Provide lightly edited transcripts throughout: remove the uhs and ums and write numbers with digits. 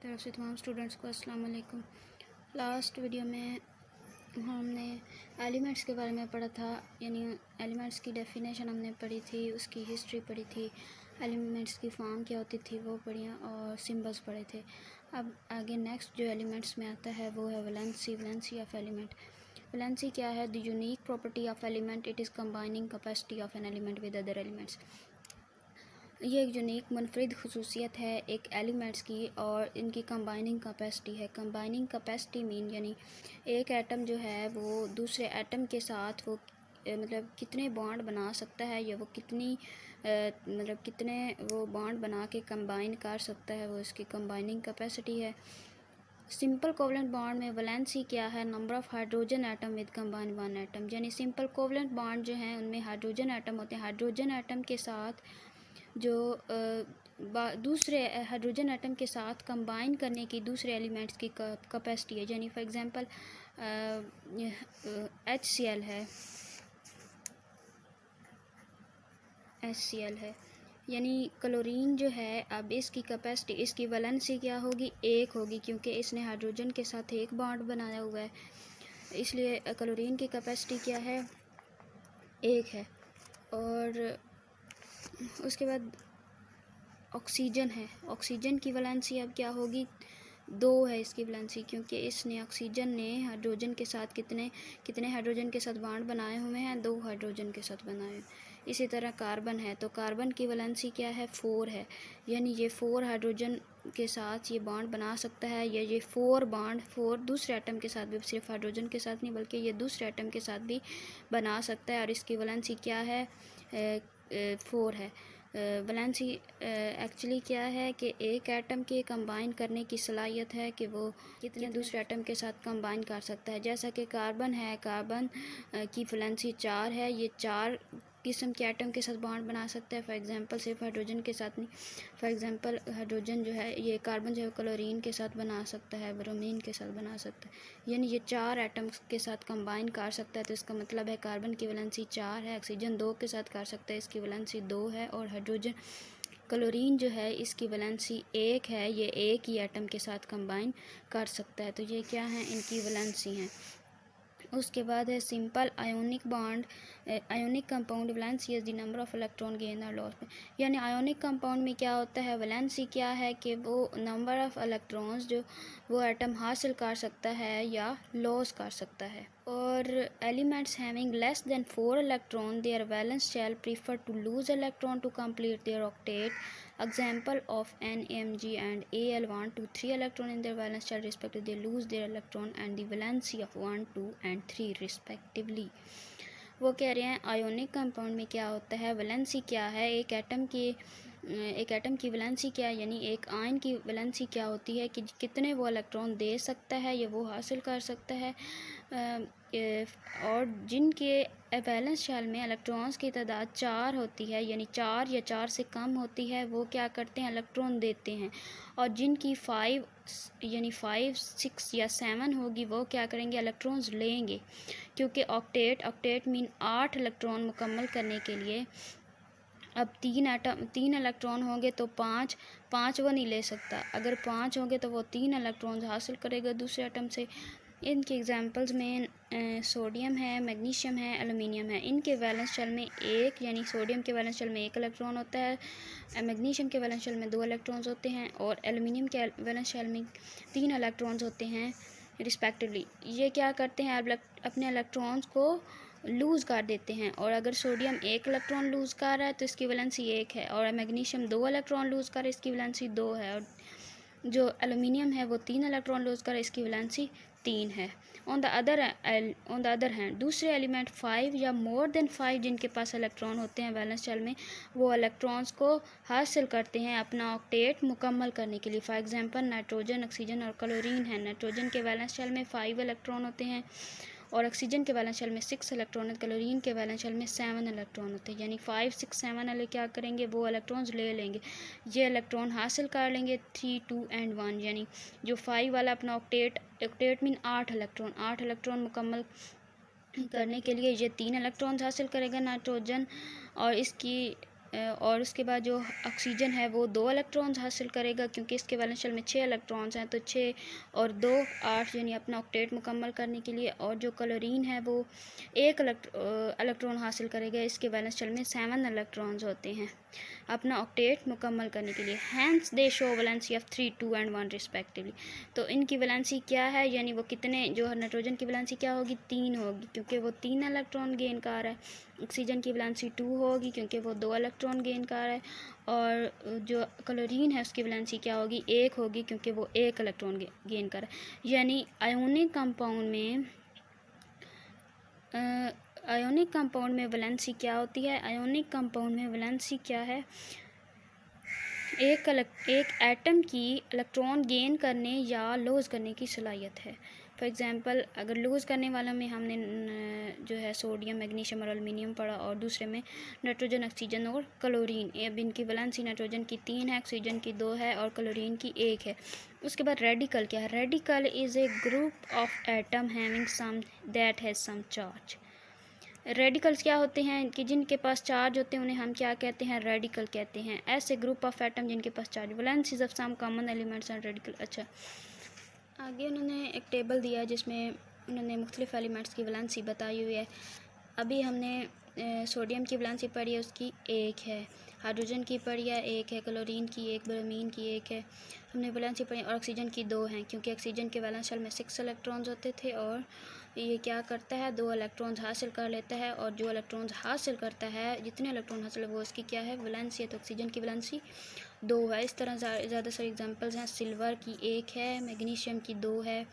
तरफ से तमाम स्टूडेंट्स को अस्सलाम वालेकुम। लास्ट वीडियो में हमने एलिमेंट्स के बारे में पढ़ा था, यानी एलिमेंट्स की डेफिनेशन हमने पढ़ी थी, उसकी हिस्ट्री पढ़ी थी, एलिमेंट्स की फॉर्म क्या होती थी वो पढ़ी और सिंबल्स पढ़े थे। अब आगे नेक्स्ट जो एलिमेंट्स में आता है वो है वैलेंसी ऑफ एलिमेंट। वैलेंसी क्या है? The unique property of element, it is combining capacity of an element with other elements. ये एक यूनिक मुनफरिद खसूसियत है एक एलिमेंट्स की और इनकी कंबाइनिंग कैपेसिटी है। कंबाइनिंग कैपेसिटी मीन यानी एक एटम जो है वो दूसरे एटम के साथ वो मतलब कितने बॉन्ड बना सकता है या वो कितने वो बॉन्ड बना के कंबाइन कर सकता है, वो इसकी कंबाइनिंग कैपेसिटी है। सिंपल कोवलेंट बॉन्ड में वैलेंसी क्या है? Number of hydrogen atom with combine one atom. यानी सिंपल कोवलेंट बॉन्ड जो हैं उनमें हाइड्रोजन एटम होते हैं। हाइड्रोजन एटम के साथ जो दूसरे हाइड्रोजन एटम के साथ कंबाइन करने की दूसरे एलिमेंट्स की कैपेसिटी है। यानी फॉर एग्जांपल HCl है, यानी क्लोरीन जो है, अब इसकी कैपेसिटी, इसकी वैलेंसी क्या होगी? एक होगी, क्योंकि इसने हाइड्रोजन के साथ एक बॉन्ड बनाया हुआ है, इसलिए क्लोरीन की कैपेसिटी क्या है? एक है। और उसके बाद ऑक्सीजन है, ऑक्सीजन की वैलेंसी अब क्या होगी? दो है इसकी वैलेंसी, क्योंकि इसने ऑक्सीजन ने हाइड्रोजन के साथ कितने हाइड्रोजन के साथ बॉन्ड बनाए हुए हैं? दो हाइड्रोजन के साथ बनाए। इसी तरह कार्बन है, तो कार्बन की वैलेंसी क्या है? 4 है, यानी ये 4 हाइड्रोजन के साथ ये बॉन्ड बना सकता है, या ये 4 दूसरे एटम के साथ भी, सिर्फ हाइड्रोजन के साथ नहीं बल्कि ये दूसरे एटम के साथ भी बना सकता है, और इसकी वैलेंसी क्या है? 4 है। वैलेंसी एक्चुअली क्या है कि एक एटम के कंबाइन करने की सलाहियत है कि वो कितने दूसरे एटम के साथ कंबाइन कर सकता है। जैसा कि कार्बन है, कार्बन की वैलेंसी 4 है, ये 4 किस्म के एटम के साथ बॉन्ड बना सकता है। फॉर एग्जांपल सिर्फ हाइड्रोजन के साथ नहीं, फॉर एग्जांपल हाइड्रोजन जो है, ये कार्बन जो है क्लोरीन के साथ बना सकता है, ब्रोमीन के साथ बना सकता है, यानी ये 4 एटम्स के साथ कंबाइन कर सकता है। तो इसका मतलब है कार्बन की वैलेंसी 4 है, ऑक्सीजन 2 के साथ कर सकता है, इसकी वैलेंसी 2 है, और हाइड्रोजन क्लोरीन जो है इसकी वैलेंसी 1 है, ये एक ही एटम के साथ कंबाइन कर सकता है। तो ये क्या है? इनकी वैलेंसी हैं। उसके बाद है simple ionic bond, ionic compound valency is the number of electron gain और लॉस में। यानी आयोनिक कंपाउंड में क्या होता है? वैलेंसी क्या है कि वो नंबर ऑफ इलेक्ट्रॉन्स जो वो एटम हासिल कर सकता है या लॉस कर सकता है। और elements having less than 4 electron their valence shell prefer to lose electron to complete their octet. Example of NMG and Al want to 3 electron in their valence shell respectively, they lose their electron and the valency of 1, 2 and 3 respectively। वो कह रहे हैं ionic compound में क्या होता है? Valency क्या है? एक एटम की वैलेंसी क्या है, यानी एक आयन की वैलेंसी क्या होती है कि कितने वो इलेक्ट्रॉन दे सकता है या वो हासिल कर सकता है। और जिनके वैलेंस शेल में इलेक्ट्रॉन्स की तादाद 4 होती है, यानी 4 या 4 से कम होती है, वो क्या करते हैं? इलेक्ट्रॉन देते हैं। और जिनकी 5 यानी 5, 6 या 7 होगी, वो क्या करेंगे? इलेक्ट्रॉन्स लेंगे, क्योंकि ऑक्टेट मीन 8 इलेक्ट्रॉन मुकम्मल करने के लिए अब 3 इलेक्ट्रॉन होंगे तो 5 वो नहीं ले सकता। अगर 5 होंगे तो वो 3 इलेक्ट्रॉन्स हासिल करेगा दूसरे एटम से। इनके एग्जांपल्स में सोडियम है, मैग्नीशियम है, एलुमिनियम है। इनके वैलेंस शेल में एक, यानी सोडियम के वैलेंस शेल में 1 इलेक्ट्रॉन होता है, मैग्नीशियम के वैलेंस शेल में 2 इलेक्ट्रॉन्स होते हैं, और एलुमिनियम के वैलेंस शेल में 3 इलेक्ट्रॉन्स होते हैं रिस्पेक्टिवली। ये क्या करते हैं? अपने इलेक्ट्रॉन्स को लूज़ कर देते हैं। और अगर सोडियम 1 इलेक्ट्रॉन लूज़ कर रहा है तो इसकी वैलेंसी 1 है, और मैग्नीशियम 2 इलेक्ट्रॉन लूज़ कर रहा है, इसकी वैलेंसी 2 है, और जो एलुमिनियम है वो 3 इलेक्ट्रॉन लूज़ कर रहा है, इसकी वैलेंसी 3 है। ऑन द अदर हैंड दूसरे एलिमेंट 5 या मोर देन 5 जिनके पास इलेक्ट्रॉन होते हैं वैलेंस शेल में, वो इलेक्ट्रॉन्स को हासिल करते हैं अपना ऑक्टेट मुकम्मल करने के लिए। फॉर एग्जांपल नाइट्रोजन, ऑक्सीजन और क्लोरीन है। नाइट्रोजन के वैलेंस शेल में 5 इलेक्ट्रॉन होते हैं, और ऑक्सीजन के वैलेंस शेल में 6 इलेक्ट्रॉन है, क्लोरीन के वैलेंस शेल में 7 इलेक्ट्रॉन होते हैं। यानी 5, 6, 7 वाले क्या करेंगे? वो इलेक्ट्रॉन्स ले लेंगे, ये इलेक्ट्रॉन हासिल कर लेंगे 3, 2 and 1। यानी जो 5 वाला अपना ऑक्टेट मीन 8 इलेक्ट्रॉन मुकम्मल करने के लिए ये 3 इलेक्ट्रॉन्स हासिल करेगा नाइट्रोजन, और इसकी और उसके बाद जो ऑक्सीजन है वो 2 इलेक्ट्रॉन्स हासिल करेगा, क्योंकि इसके वैलेंस शेल में 6 इलेक्ट्रॉन्स हैं, तो 6 और 2 8 यानी अपना ऑक्टेट मुकम्मल करने के लिए। और जो क्लोरीन है वो 1 इलेक्ट्रॉन हासिल करेगा, इसके वैलेंस शेल में 7 इलेक्ट्रॉन्स होते हैं अपना ऑक्टेट मुकम्मल करने के लिए। Hence they show valency of 3, 2 and 1 respectively. तो इनकी वैलेंसी क्या है, यानी वो कितने, जो नाइट्रोजन की वैलेंसी क्या होगी, 3 होगी, क्योंकि वो 3 इलेक्ट्रॉन गेन कर रहा है। ऑक्सीजन की वैलेंसी 2 होगी, क्योंकि वो 2 इलेक्ट्रॉन गेन कर रहा है। और जो क्लोरीन है उसकी वैलेंसी क्या होगी, 1 होगी, क्योंकि वो 1 इलेक्ट्रॉन गेन कर रहा है। यानी आयोनिक कंपाउंड में वैलेंसी क्या होती है, आयोनिक कंपाउंड में वैलेंसी क्या है, एक एटम की इलेक्ट्रॉन गेन करने या लूज़ करने की सलाहियत है। फॉर एग्ज़ाम्पल, अगर लूज़ करने वाला में हमने जो है सोडियम, मैग्नीशियम और एल्युमिनियम पढ़ा, और दूसरे में नाइट्रोजन, ऑक्सीजन और क्लोरीन। अब इनकी वैलेंसी नाइट्रोजन की 3 है, ऑक्सीजन की 2 है और क्लोरीन की 1 है। उसके बाद रेडिकल क्या है, radical is a group of atom having some that has some charge. Radicals क्या होते हैं कि जिनके पास चार्ज होते हैं उन्हें हम क्या कहते हैं, रेडिकल कहते हैं। ऐसे ग्रुप ऑफ एटम जिनके पास charge, valencies of some common elements and radical. अच्छा, आगे उन्होंने एक टेबल दिया है जिसमें उन्होंने मुख्तलिफ एलिमेंट्स की वैलेंसी बताई हुई है। अभी हमने सोडियम की वैलेंसी पढ़ी है, उसकी 1 है। हाइड्रोजन की पढ़ी है, 1 है। क्लोरीन की 1, ब्रोमीन की 1 है। हमने वैलेंसी पढ़ी। और ऑक्सीजन की 2 हैं, क्योंकि ऑक्सीजन के वैलेंस शेल में 6 इलेक्ट्रॉन्स होते थे, और ये क्या करता है, 2 इलेक्ट्रॉन्स हासिल कर लेता है। और जो इलेक्ट्रॉन्स हासिल करता है, जितने इलेक्ट्रॉन हासिल है वो उसकी क्या है, वैलेंसी है। तो ऑक्सीजन की वैलेंसी 2 है। इस तरह ज़्यादा सारे एग्जांपल्स हैं। सिल्वर की 1 है, मैग्नीशियम की 2 है,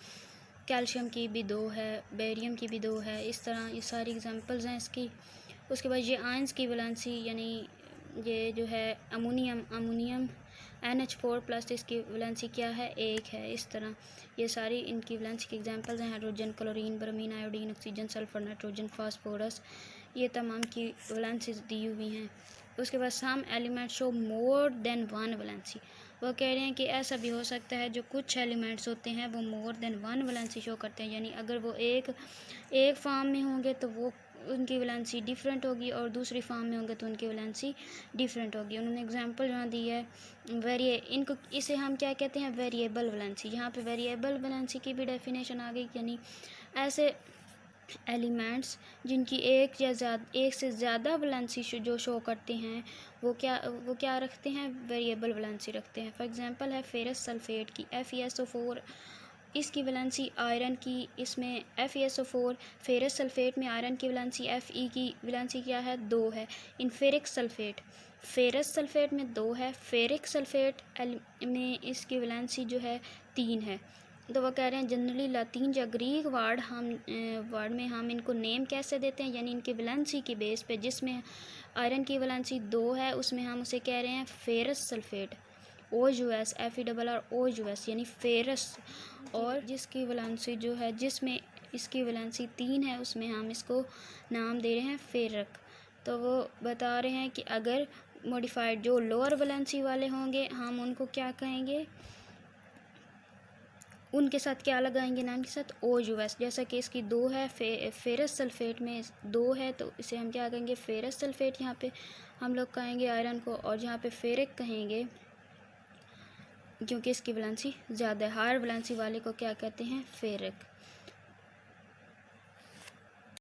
कैल्शियम की भी 2 है, बेरियम की भी 2 है। इस तरह ये सारी एग्जांपल्स हैं इसकी। उसके बाद ये आयंस की वैलेंसी, यानी ये जो है अमोनियम NH4+, इसकी वैलेंसी क्या है, 1 है। इस तरह ये सारी इनकी वैलेंसी के एग्जांपल्स हैं। Hydrogen, chlorine, bromine, iodine, oxygen, sulphur, nitrogen, phosphorus, ये तमाम की वैलेंसीज दी हुई हैं। उसके बाद some elements show more than 1 valency. वो कह रहे हैं कि ऐसा भी हो सकता है जो कुछ एलिमेंट्स होते हैं वो मोर देन 1 वैलेंसी शो करते हैं, यानी अगर वो एक फॉर्म में होंगे तो वो उनकी वैलेंसी डिफरेंट होगी, और दूसरी फॉर्म में होंगे तो उनकी वैलेंसी डिफरेंट होगी। उन्होंने एग्जांपल यहाँ दी है इनको, इसे हम क्या कहते हैं, वेरिएबल वैलेंसी। यहाँ पे वेरिएबल वैलेंसी की भी डेफिनेशन आ गई, यानी ऐसे एलिमेंट्स जिनकी एक से ज़्यादा वैलेंसी जो शो करते हैं वो क्या रखते हैं, वेरिएबल वैलेंसी रखते हैं। फॉर एग्जांपल है फेरस सल्फेट की FeSO4, इसकी वैलेंसी आयरन की, इसमें FeSO4 फेरस सल्फेट में आयरन की वैलेंसी Fe की वैलेंसी क्या है, 2 है। इन फेरिक सल्फेट, फेरस सल्फेट में 2 है, फेरिक सल्फेट में इसकी वैलेंसी जो है 3 है। तो वो कह रहे हैं जनरली लैटिन या ग्रीक वर्ड में हम इनको नेम कैसे देते हैं, यानी इनकी वैलेंसी की बेस पे। जिसमें आयरन की वैलेंसी 2 है उसमें हम उसे कह रहे हैं फेरस सल्फेट, OUS, FeRROUS, यानी फेरस। और जिसकी वैलेंसी जो है, जिसमें इसकी वैलेंसी 3 है, उसमें हम इसको नाम दे रहे हैं फेरक। तो वो बता रहे हैं कि अगर मॉडिफाइड जो लोअर वैलेंसी वाले होंगे हम उनको क्या कहेंगे, उनके साथ क्या लगाएंगे नाम के साथ, OUS। जैसा कि इसकी 2 है, फेरस सल्फेट में 2 है, तो इसे हम क्या कहेंगे, फेरस सल्फेट यहाँ पे हम लोग कहेंगे आयरन को। और जहाँ पे फेरिक कहेंगे क्योंकि इसकी वैलेंसी ज़्यादा है। हायर वैलेंसी वाले को क्या कहते हैं, फेरिक।